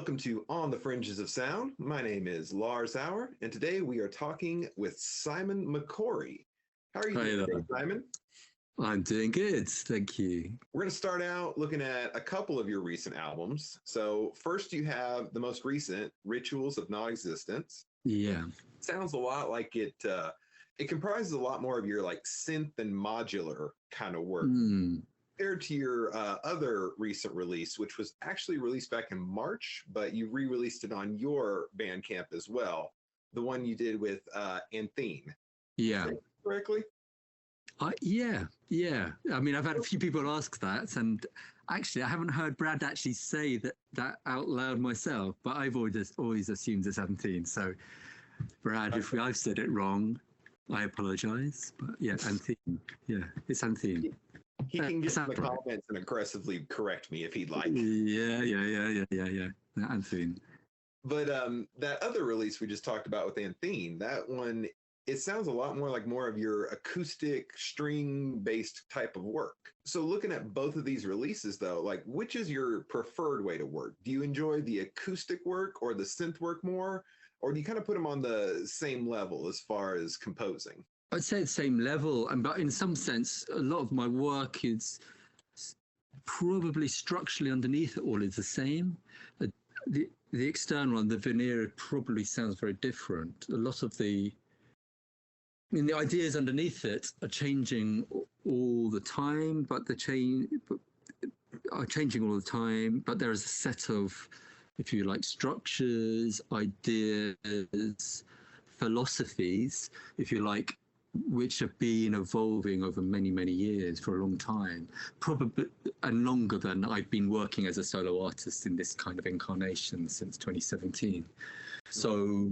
welcome to On the Fringes of Sound. My name is Lars, and today we are talking with Simon McCorry. How are you doing today, Simon? I'm doing good, thank you. We're going to start out looking at a couple of your recent albums. So first you have the most recent, Rituals of Non-Existence. Yeah. Sounds a lot like it comprises a lot more of your like synth and modular kind of work. Compared to your other recent release, which was actually released back in March, but you re-released it on your Bandcamp as well. The one you did with Anthene. Yeah. Correctly? Yeah. I mean, I've had a few people ask that, and actually, I haven't heard Brad actually say that out loud myself, but I've always assumed it's Anthene. So, Brad, if I've said it wrong, I apologize. But yeah, Anthene. Yeah, it's Anthene. He can get in the comments and aggressively correct me if he'd like. Yeah. Anthene. But that other release we just talked about with Anthene, that one, it sounds a lot more like more of your acoustic string-based type of work. So looking at both of these releases, though, like which is your preferred way to work? Do you enjoy the acoustic work or the synth work more? Or do you kind of put them on the same level as far as composing? I'd say the same level, but in some sense, a lot of my work is probably structurally underneath it all is the same. The external and the veneer probably sounds very different. A lot of the ideas underneath it are changing all the time, but are changing all the time. But there is a set of, if you like, structures, ideas, philosophies, if you like, which have been evolving over many, many years for a long time, probably and longer than I've been working as a solo artist in this kind of incarnation since 2017. So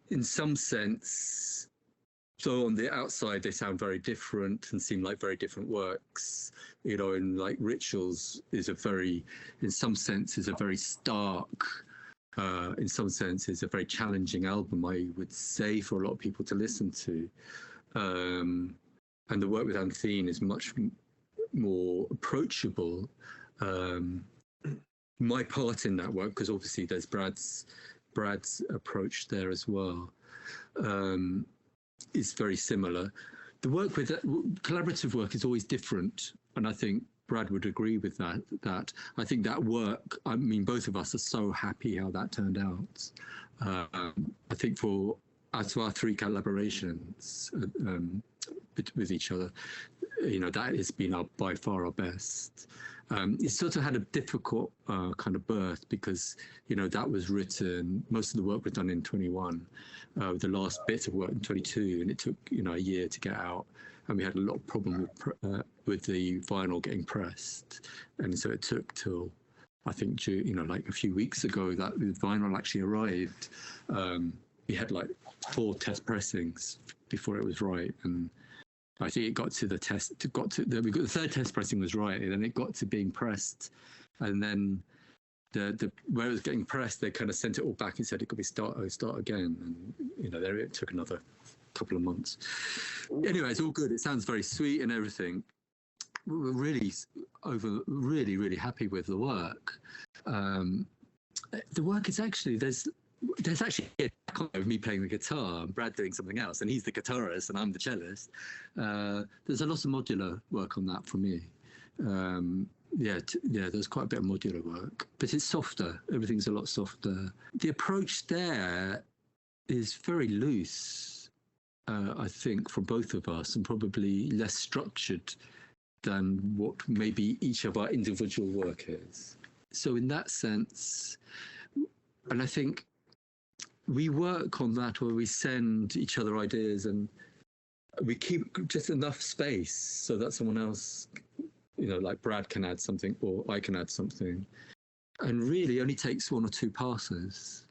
in some sense, so on the outside, they sound very different and seem like very different works, you know, and like Rituals is in some sense, is a very stark, in some sense, is a very challenging album, I would say, for a lot of people to listen to. And the work with Anthene is much more approachable. My part in that work, because obviously there's Brad's approach there as well, is very similar. The work with collaborative work is always different, and I think Brad would agree with that. That I think that work, I mean, both of us are so happy how that turned out. I think for our three collaborations with each other, you know, that has been by far our best. It sort of had a difficult kind of birth because, you know, that was written, most of the work was done in 21, the last bit of work in 22, and it took, you know, a year to get out. And we had a lot of problem with the vinyl getting pressed. And so it took till, I think, you know, like a few weeks ago that the vinyl actually arrived. We had like 4 test pressings before it was right. And I think it got to the third test pressing was right. And then it got to being pressed. And then where it was getting pressed, they kind of sent it all back and said it could be start again. And, you know, it took another couple of months. Anyway, it's all good. It sounds very sweet and everything. We're really happy with the work. The work is actually, there's actually a track of me playing the guitar and Brad doing something else, and he's the guitarist and I'm the cellist. There's a lot of modular work on that for me. There's quite a bit of modular work, but it's softer. Everything's a lot softer. The approach there is very loose. I think, for both of us, and probably less structured than what maybe each of our individual work is. So in that sense, and I think we work on that where we send each other ideas and we keep just enough space so that someone else, you know, like Brad can add something or I can add something. And really only takes 1 or 2 passes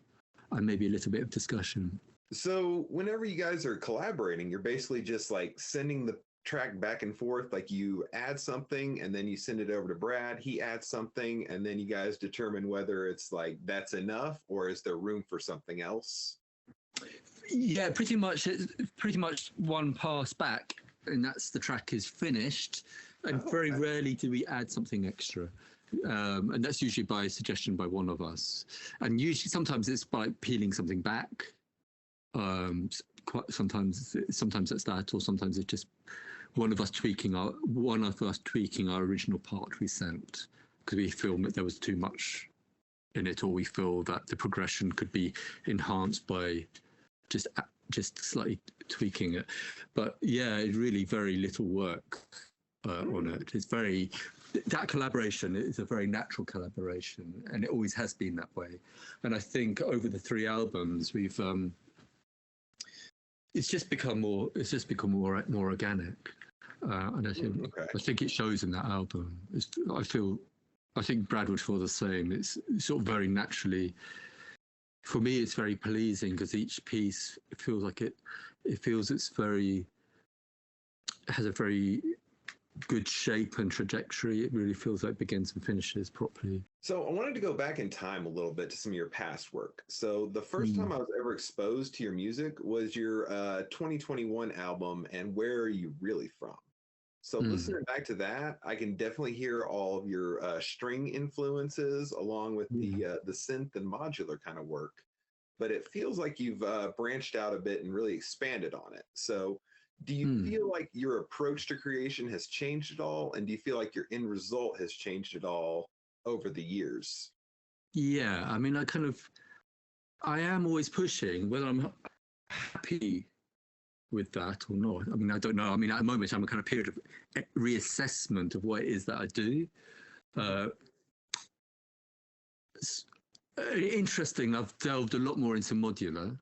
and maybe a little bit of discussion. So whenever you guys are collaborating, you're basically just like sending the track back and forth, like you add something and then you send it over to Brad, he adds something, and then you guys determine whether it's like that's enough or is there room for something else? Yeah, pretty much one pass back and that's the track is finished, and very rarely do we add something extra. And that's usually by suggestion by one of us. And usually, sometimes it's by peeling something back. Sometimes it's that, or sometimes it's just one of us tweaking our original part we sent because we feel that there was too much in it, or we feel that the progression could be enhanced by just slightly tweaking it. But yeah, it's really very little work on it. It's that collaboration is a very natural collaboration, and it always has been that way. And I think over the 3 albums, we've it's just become more organic, and I think it shows in that album. I think Brad would feel the same. It's sort of very naturally. For me, it's very pleasing because each piece feels like it has a very good shape and trajectory. It really feels like begins and finishes properly. So I wanted to go back in time a little bit to some of your past work. So the first time I was ever exposed to your music was your 2021 album, And Where Are You Really From? So listening back to that, I can definitely hear all of your string influences along with the synth and modular kind of work. But it feels like you've branched out a bit and really expanded on it. So do you feel like your approach to creation has changed at all? And do you feel like your end result has changed at all over the years? Yeah, I mean, I am always pushing, whether I'm happy with that or not. I mean, I don't know. I mean, at the moment, I'm a kind of period of reassessment of what it is that I do. Interesting, I've delved a lot more into modular,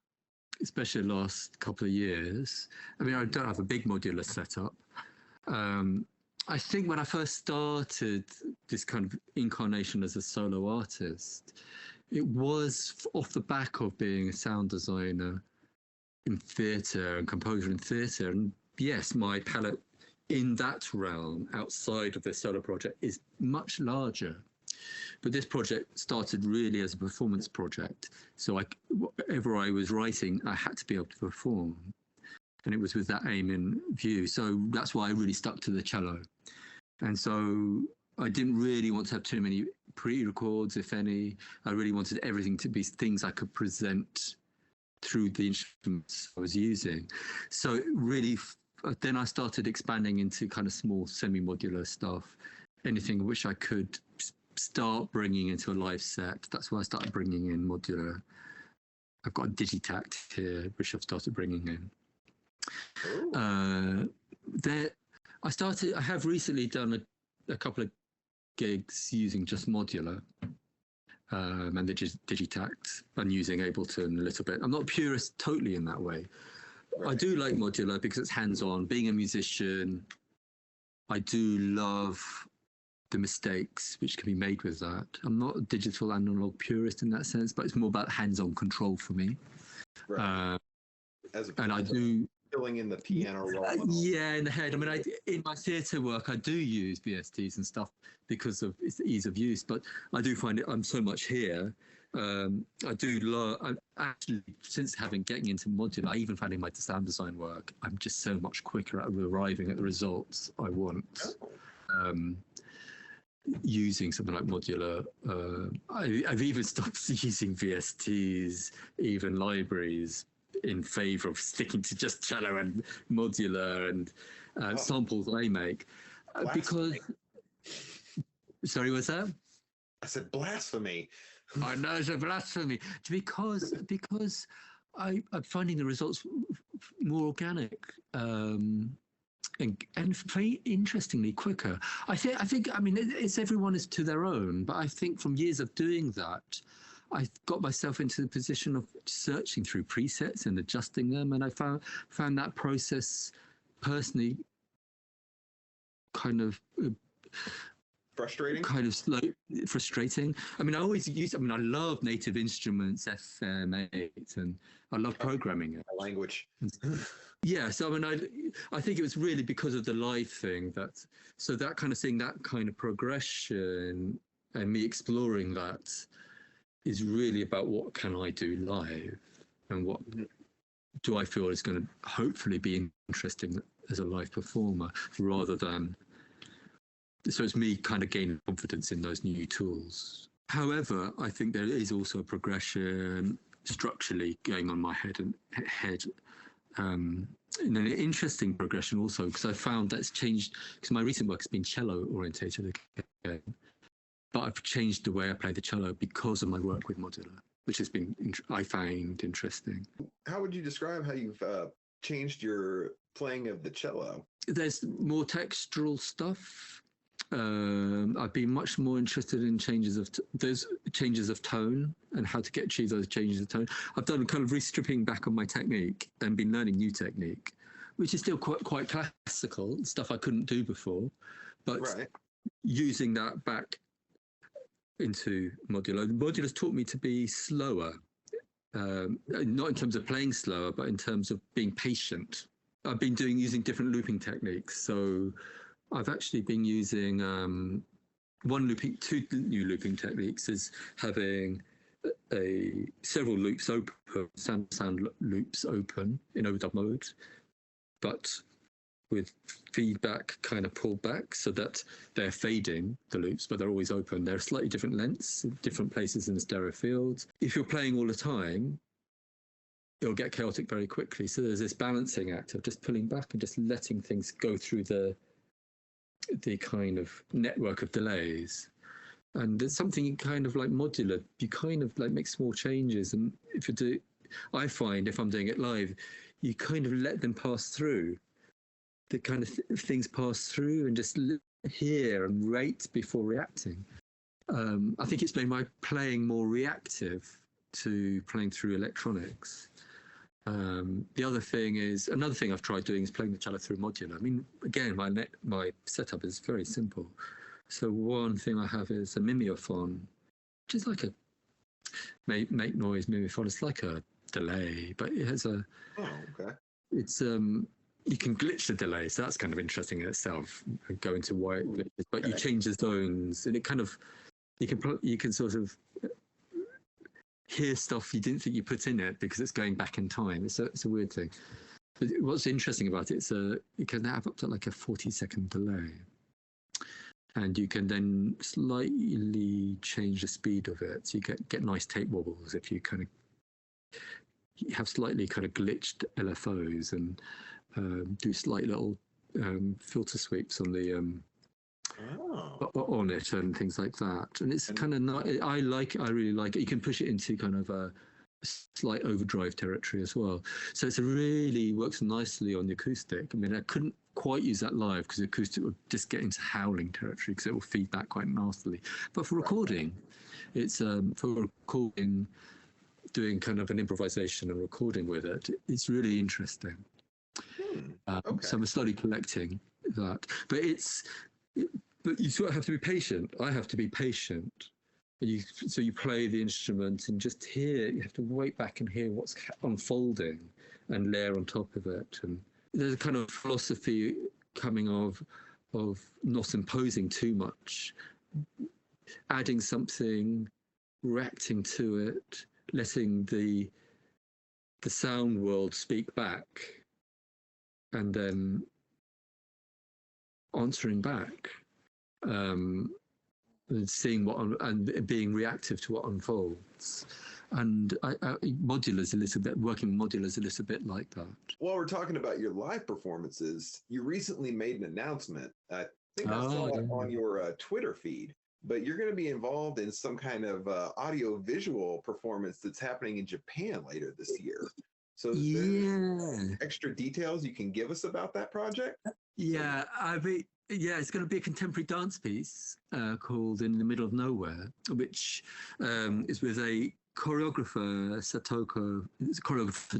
especially the last couple of years. I mean, I don't have a big modular setup. I think when I first started this kind of incarnation as a solo artist, it was off the back of being a sound designer in theatre and composer in theatre. And yes, my palette in that realm outside of this solo project is much larger. But this project started really as a performance project. So whatever I was writing, I had to be able to perform. And it was with that aim in view. So that's why I really stuck to the cello. And so I didn't really want to have too many pre-records, if any. I really wanted everything to be things I could present through the instruments I was using. So really, then I started expanding into kind of small semi-modular stuff, anything which I could start bringing into a live set. That's why I started bringing in modular. I've got a Digitact here, which I've started bringing in. I have recently done a couple of gigs using just modular and the Digitact, and using Ableton a little bit. I'm not a purist totally in that way. Right. I do like modular because it's hands-on. Being a musician, I do love the mistakes which can be made with that. I'm not a digital analog purist in that sense, but it's more about hands-on control for me. Right. And I do filling in the piano roll. Yeah, in the head. I mean, in my theatre work, I do use VSTs and stuff because of its ease of use. But I do find I'm so much here. I do love. Actually, since getting into modular, I even found in my sound design work, I'm just so much quicker at arriving at the results I want. Using something like modular. I've even stopped using VSTs, even libraries, in favor of sticking to just cello and modular and samples I make. Because, sorry, what's that? I said blasphemy. I know, it's a blasphemy. Because I'm finding the results more organic. And very interestingly quicker. I think. I mean, it's everyone is to their own. But I think from years of doing that, I got myself into the position of searching through presets and adjusting them, and I found that process personally kind of frustrating. Kind of slow, frustrating. I mean, I love Native Instruments, FM8, and I love programming it. Language. Yeah, so I mean, I think it was really because of the live thing that kind of seeing that kind of progression and me exploring that is really about what can I do live and what do I feel is going to hopefully be interesting as a live performer rather than So it's me kind of gaining confidence in those new tools. However, I think there is also a progression structurally going on my head. And an interesting progression also, because I found that's changed, because my recent work has been cello orientated again, but I've changed the way I play the cello because of my work with modular, which has been, I find interesting. How would you describe how you've changed your playing of the cello? There's more textural stuff. I've been much more interested in those changes of tone and how to achieve those changes of tone. I've done kind of restripping back on my technique and been learning new technique, which is still quite classical stuff I couldn't do before, but using that back into modular. Modular's taught me to be slower, not in terms of playing slower, but in terms of being patient. I've been using different looping techniques, so I've actually been using two new looping techniques is having several loops open, sound loops open in overdub mode, but with feedback kind of pulled back so that they're fading, the loops, but they're always open. They're slightly different lengths, different places in the stereo field. If you're playing all the time, it'll get chaotic very quickly. So there's this balancing act of just pulling back and just letting things go through the kind of network of delays. And there's something kind of like modular. You kind of like make small changes, and I find if I'm doing it live, you kind of let them pass through. The kind of things pass through and just hear and rate before reacting. I think it's made my playing more reactive to playing through electronics. Another thing I've tried doing is playing the cello through modular. I mean, again, my setup is very simple. So one thing I have is a mimeophone, which is like a make noise mimeophone. It's like a delay, but it has it's you can glitch the delay, so that's kind of interesting in itself. Go into why it glitches, but you change the zones, and it kind of you can sort of hear stuff you didn't think you put in it because it's going back in time. It's a weird thing. But what's interesting about it is it can have up to like a 40-second delay, and you can then slightly change the speed of it. So you get nice tape wobbles if you kind of have slightly kind of glitched LFOs and do slight little filter sweeps on the on it and things like that. And it's kind of not. I really like it. You can push it into kind of a slight overdrive territory as well. So it really works nicely on the acoustic. I mean, I couldn't quite use that live because the acoustic would just get into howling territory because it will feed back quite nastily. But for recording, it's doing kind of an improvisation and recording with it. It's really interesting. So I'm slowly collecting that, but you sort of have to be patient. I have to be patient. So you play the instrument and just hear. You have to wait back and hear what's unfolding and layer on top of it. And there's a kind of philosophy coming of not imposing too much, adding something, reacting to it, letting the sound world speak back, and then answering back, and seeing and being reactive to what unfolds. And modular is a little bit, working modular is a little bit like that. While we're talking about your live performances, you recently made an announcement. I think I saw it on your Twitter feed, but you're going to be involved in some kind of audio-visual performance that's happening in Japan later this year. So is there extra details you can give us about that project? Yeah, it's going to be a contemporary dance piece called In the Middle of Nowhere, which is with a choreographer,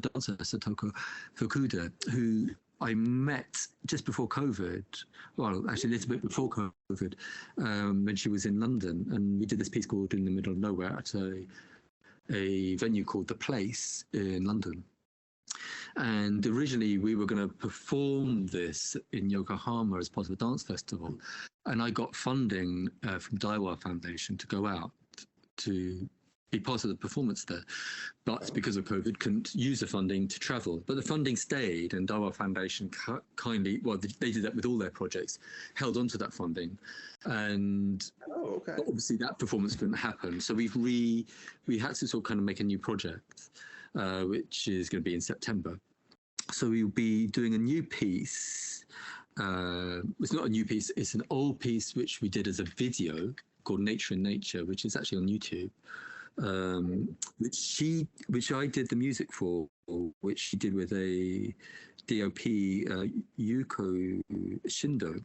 dancer, Satoko Fukuda, who I met just before COVID, well, actually a little bit before COVID, when she was in London. And we did this piece called In the Middle of Nowhere at a venue called The Place in London. And originally we were going to perform this in Yokohama as part of a dance festival. And I got funding from Daiwa Foundation to go out to be part of the performance there. But because of COVID, couldn't use the funding to travel. But the funding stayed, and Dawa Foundation kindly, well, they did that with all their projects, held on to that funding. And obviously that performance couldn't happen. So we had to sort of kind of make a new project, which is going to be in September. So we'll be doing a new piece. It's not a new piece, it's an old piece which we did as a video called Nature in Nature, which is actually on YouTube. Which I did the music for, which she did with a DOP, Yuko Shindo,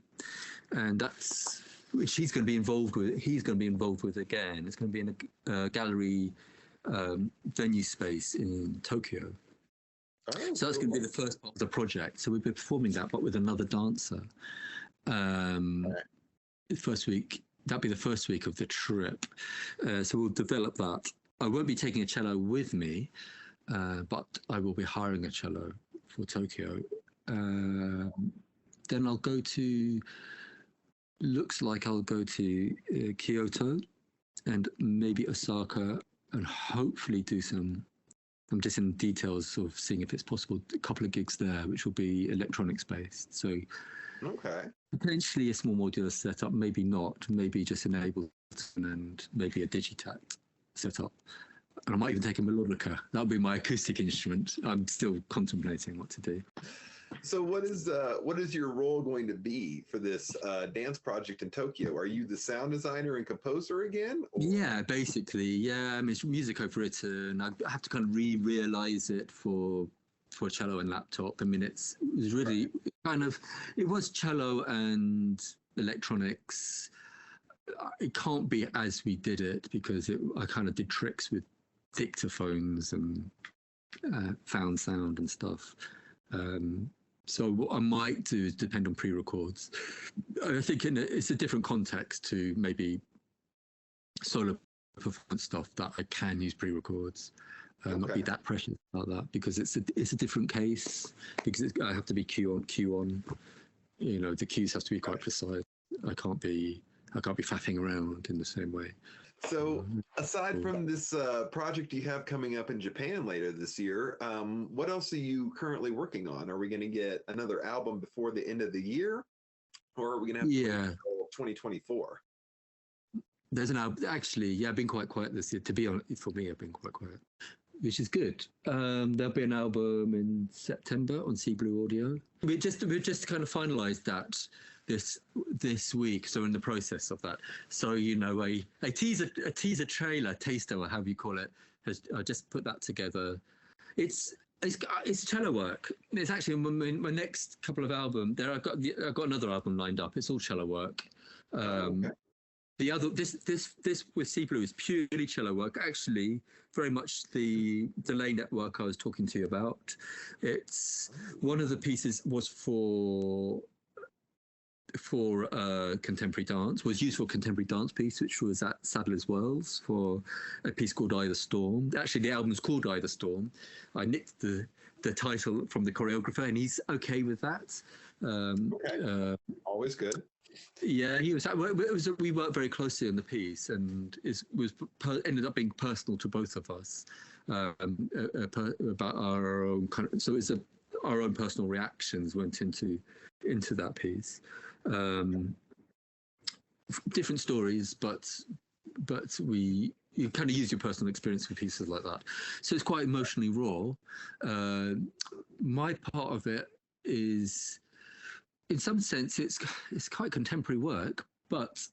and that's which he's going to be involved with. He's going to be involved with again. It's going to be in a gallery venue space in Tokyo. So that's going to be the first part of the project. So we'll be performing that, but with another dancer. First week. That'll be the first week of the trip. So we'll develop that. I won't be taking a cello with me, but I will be hiring a cello for Tokyo. Then I'll go to, looks like I'll go to Kyoto and maybe Osaka, and hopefully do some, I'm just in details of seeing if it's possible, a couple of gigs there, which will be electronics based. So potentially a small modular setup, maybe not, maybe just an Ableton and maybe a Digitact setup. And I might even take a melodica. That'll be my acoustic instrument. I'm still contemplating what to do. So what is your role going to be for this dance project in Tokyo? Are you the sound designer and composer again? Or? Yeah, basically. Yeah, I mean, it's music I've written. I have to kind of re-realize it for cello and laptop. I mean, it was really kind of, it was cello and electronics. It can't be as we did it because I kind of did tricks with dictaphones and found sound and stuff. So what I might do is depend on pre-records. I think it's a different context to maybe solo performance stuff that I can use pre-records. Not be that precious about that because it's a different case because I have to be cue on. You know, the cues have to be quite precise. I can't be faffing around in the same way. So aside from this project you have coming up in Japan later this year, what else are you currently working on? Are we going to get another album before the end of the year, or are we going to have 2024? There's an album. Actually, I've been quite quiet this year. To be honest, for me, I've been quite quiet, which is good. There'll be an album in September on Sea Blue Audio. We just kind of finalised that this week, so in the process of that. So you know, a teaser trailer, taster, or however you call it, I just put that together. It's cello work. It's actually my next couple of albums. I've got another album lined up. It's all cello work. The other, this with Sea Blue is purely cello work. Actually, very much the delay network I was talking to you about. It's one of the pieces was for contemporary dance, was used for a contemporary dance piece, which was at Sadler's Wells for a piece called Eye the Storm. Actually, the album's called Eye the Storm. I nicked the title from the choreographer, and he's okay with that. Always good. Yeah, he was. We worked very closely on the piece, and ended up being personal to both of us about our own kind of. So our own personal reactions went into that piece. Different stories, but you kind of use your personal experience for pieces like that. So it's quite emotionally raw. My part of it is, in some sense, it's quite contemporary work, but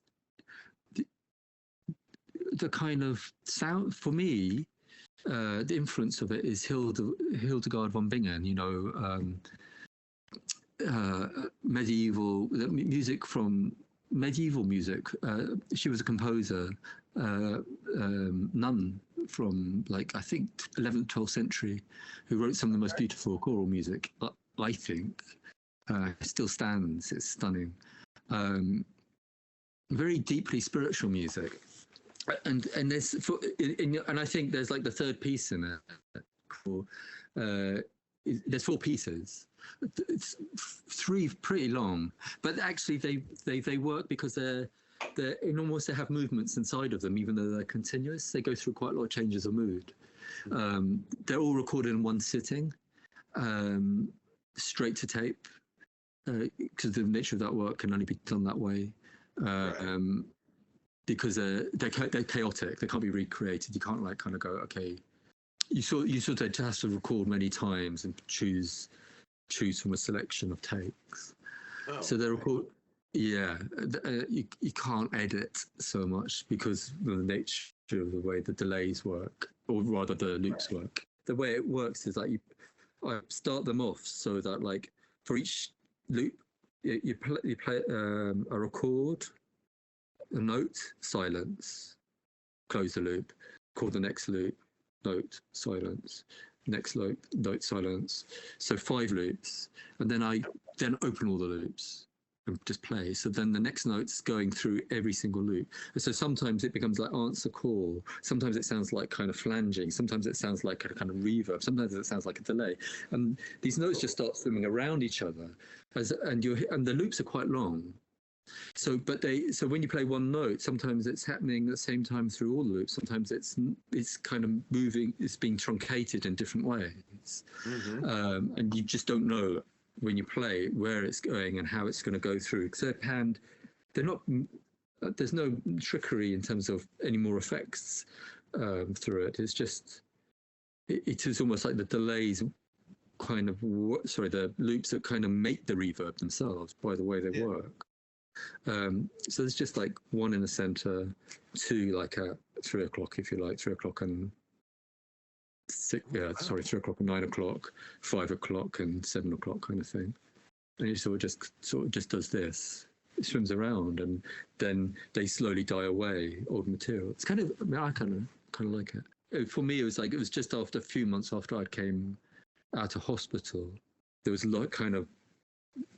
the kind of sound for me, the influence of it is Hildegard von Bingen. You know, medieval music from medieval music. She was a composer, nun from I think 11th, 12th century, who wrote some of the most beautiful choral music. I think. It still stands. It's stunning. Very deeply spiritual music, and there's and I think there's the third piece in it. There's 4 pieces. It's 3 pretty long, but actually they work because they're they have movements inside of them, even though they're continuous. They go through quite a lot of changes of mood. They're all recorded in one sitting, straight to tape, because the nature of that work can only be done that way. Because they're chaotic. They can't be recreated. You can't like kind of go, okay. You sort of have to record many times and choose from a selection of takes. Oh, so they're record. Yeah, you can't edit so much because of the nature of the way the delays work, or rather the loops work. The way it works is like I start them off so that like for each loop you play a record, a note, silence, close the loop, record the next loop, note, silence, next loop, note, silence. So 5 loops, and then I open all the loops and just play. So then the next note's going through every single loop. And so sometimes it becomes like answer call. Sometimes it sounds like kind of flanging. Sometimes it sounds like a kind of reverb. Sometimes it sounds like a delay. And these notes just start swimming around each other, and the loops are quite long. So when you play one note, sometimes it's happening at the same time through all the loops. Sometimes it's kind of moving. It's being truncated in different ways, and you just don't know when you play where it's going and how it's going to go through. Because they're not. There's no trickery in terms of any more effects through it. It's just it is almost like the delays. The loops that kind of make the reverb themselves by the way they work. So there's just like 1 in the center, 2 like at 3 o'clock, if you like, 3 o'clock and 6, 3 o'clock and 9 o'clock, 5 o'clock and 7 o'clock kind of thing. And it sort of just does this. It swims around, and then they slowly die away, old material. It's kind of, I kind of like it. For me, it was just after a few months after I came out of hospital. There was a lot kind of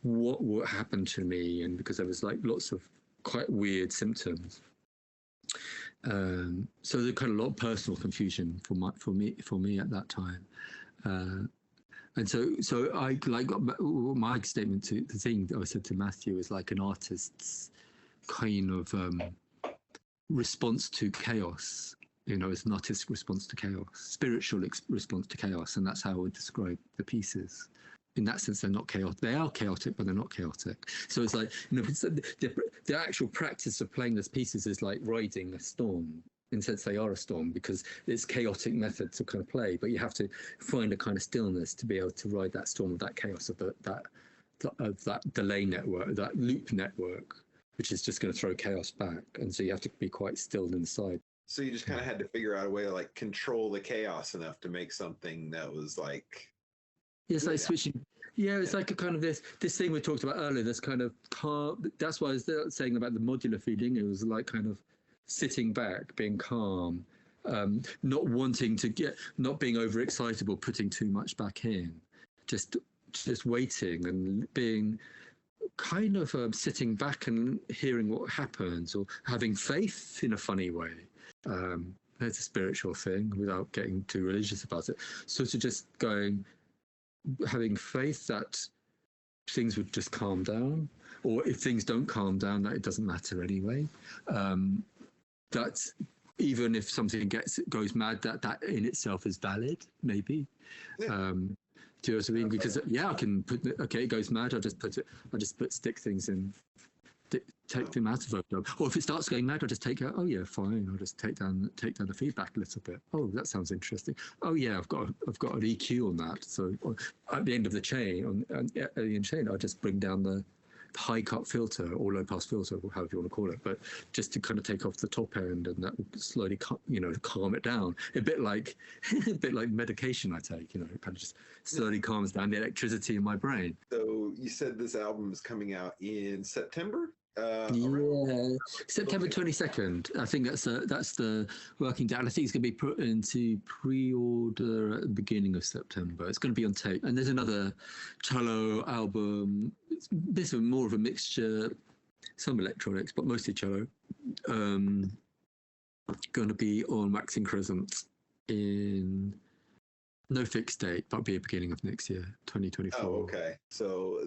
what happened to me, and because there was like lots of quite weird symptoms, so there's kind of a lot of personal confusion for me at that time, and so I like my statement to the thing that I said to Matthew is like an artist's kind of response to chaos. It's an artistic response to chaos, spiritual response to chaos, and that's how I would describe the pieces. In that sense, they're not chaotic. They are chaotic, but they're not chaotic. So it's like, the actual practice of playing those pieces is like riding a storm. In a sense, they are a storm because it's chaotic method to kind of play, but you have to find a kind of stillness to be able to ride that storm of that chaos of that delay network, that loop network, which is just going to throw chaos back. And so you have to be quite still inside. So you just kind of had to figure out a way to like control the chaos enough to make something that was like. It's like switching. Yeah, it's like a kind of this thing we talked about earlier. This kind of calm. That's why I was saying about the modular feeding. It was like kind of sitting back, being calm, not wanting to not being overexcitable, putting too much back in, just waiting and being kind of sitting back and hearing what happens, or having faith in a funny way. It's a spiritual thing without getting too religious about it. So to just having faith that things would just calm down, or if things don't calm down, that it doesn't matter anyway. That even if something goes mad, that in itself is valid, maybe. Do you know what I mean? Because I can put it goes mad. I just stick things in, take them out of overdub. Or if it starts going mad, I just take out. Oh yeah, fine. I'll just take down the feedback a little bit. Oh, that sounds interesting. Oh yeah, I've got an EQ on that. So at the end of the chain, I'll just bring down the high cut filter or low pass filter, or however you want to call it, but just to kind of take off the top end, and that will slowly calm it down. A bit like medication I take. It kind of just slowly calms down the electricity in my brain. So you said this album is coming out in September. September 22nd. I think that's the working date. I think it's going to be put into pre-order at the beginning of September. It's going to be on tape. And there's another cello album. It's a bit more of a mixture, some electronics, but mostly cello. Going to be on Waxing Crescent in No fixed date. That'll be the beginning of next year, 2024. Oh, okay. So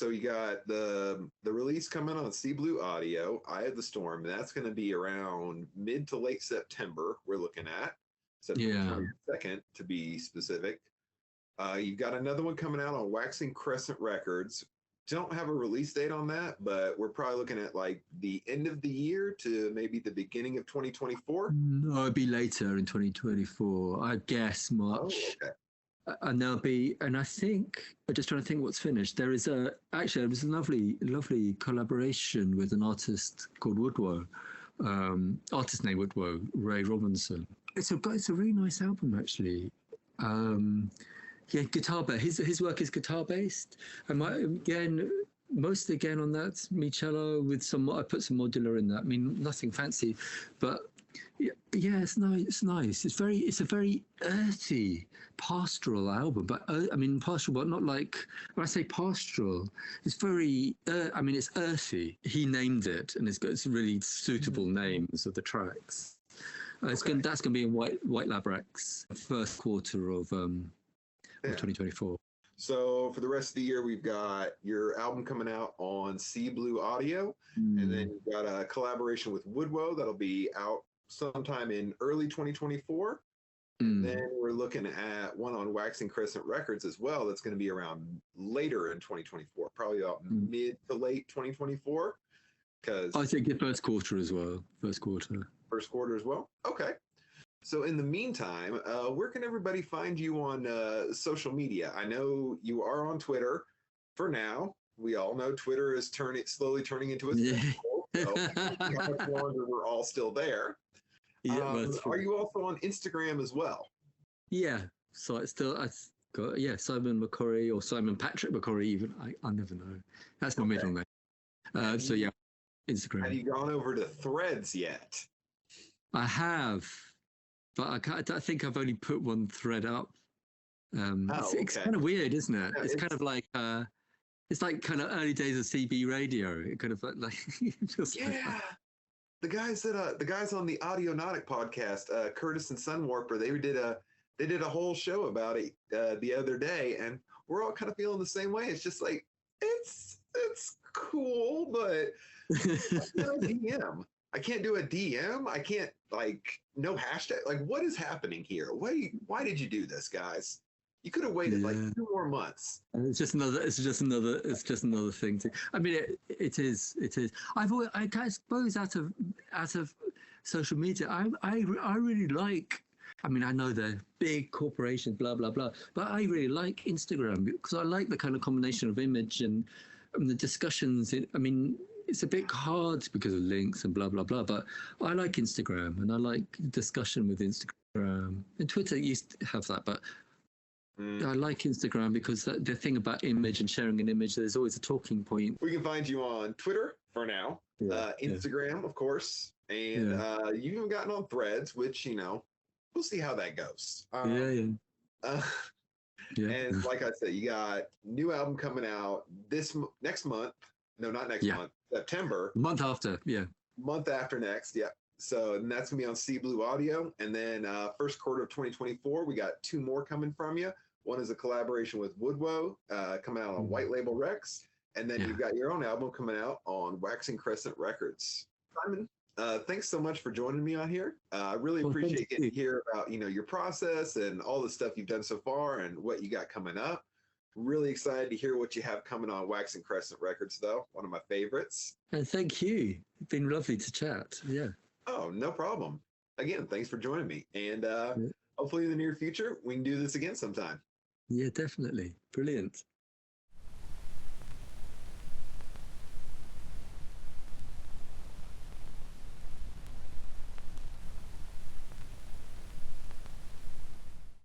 you got the release coming on Sea Blue Audio, Eye of the Storm. That's going to be around mid to late September. We're looking at September 22nd to be specific. You've got another one coming out on Waxing Crescent Records. Don't have a release date on that, but we're probably looking at like the end of the year to maybe the beginning of 2024. No, it'll be later in 2024. I guess March. Oh, okay. And there'll be, and I think, I'm just trying to think what's finished. There was a lovely collaboration with an artist called Woodrow, artist named Woodrow, Ray Robinson. It's a really nice album, actually. Yeah, guitar based. His work is guitar based. And mostly again on that me cello with some. I put some modular in that. I mean, nothing fancy, but yeah, it's nice. It's a very earthy, pastoral album. But I mean, pastoral, but not like when I say pastoral, it's very. I mean, it's earthy. He named it, and it's got really suitable names of the tracks. That's going to be in White Labrax first quarter of 2024. So for the rest of the year, we've got your album coming out on Sea Blue Audio, and then you've got a collaboration with Woodrow that'll be out sometime in early 2024. And then we're looking at one on Waxing Crescent Records as well. That's going to be around later in 2024, probably about mid to late 2024. Because I think the first quarter as well. First quarter as well. Okay. So in the meantime, where can everybody find you on social media? I know you are on Twitter for now. We all know Twitter is slowly turning into a cesspool. So how much longer we're all still there. Yeah, are you also on Instagram as well? Yeah. So I've got Simon McCorry or Simon Patrick McCorry even. I never know. That's my middle name. So yeah, Instagram. Have you gone over to Threads yet? I have. But I think I've only put one thread up. It's kind of weird, isn't it? It's kind of like it's like kind of early days of CB radio. It kind of like yeah. The guys on the Audionautic podcast, Curtis and Sunwarper, they did a whole show about it the other day, and we're all kind of feeling the same way. It's just like it's cool, but DM. I can't do a DM. I can't no hashtag. Like, what is happening here? Why did you do this, guys? You could have waited like 2 more months. It's just another thing to. I mean, it is. I suppose out of social media, I really like. I mean, I know they're big corporations, blah blah blah, but I really like Instagram because I like the kind of combination of image and the discussions. I mean, it's a bit hard because of links and blah blah blah, but I like Instagram and I like discussion with Instagram. And Twitter used to have that, but I like Instagram because the thing about image and sharing an image, there's always a talking point. We can find you on Twitter for now, Instagram, of course, and you've even gotten on Threads, which we'll see how that goes. And like I said, you got new album coming out next month. No, not next month. September. Month after, Month after next, So and that's gonna be on Sea Blue Audio, and then first quarter of 2024, we got 2 more coming from you. One is a collaboration with Woodrow, coming out on White Label Rex, and then you've got your own album coming out on Waxing Crescent Records. Simon, thanks so much for joining me on here. I really appreciate getting to hear about your process and all the stuff you've done so far and what you got coming up. Really excited to hear what you have coming on Waxing Crescent Records, though. One of my favorites. And thank you. It's been lovely to chat. Yeah. Oh, no problem. Again, thanks for joining me. And hopefully in the near future, we can do this again sometime. Yeah, definitely. Brilliant.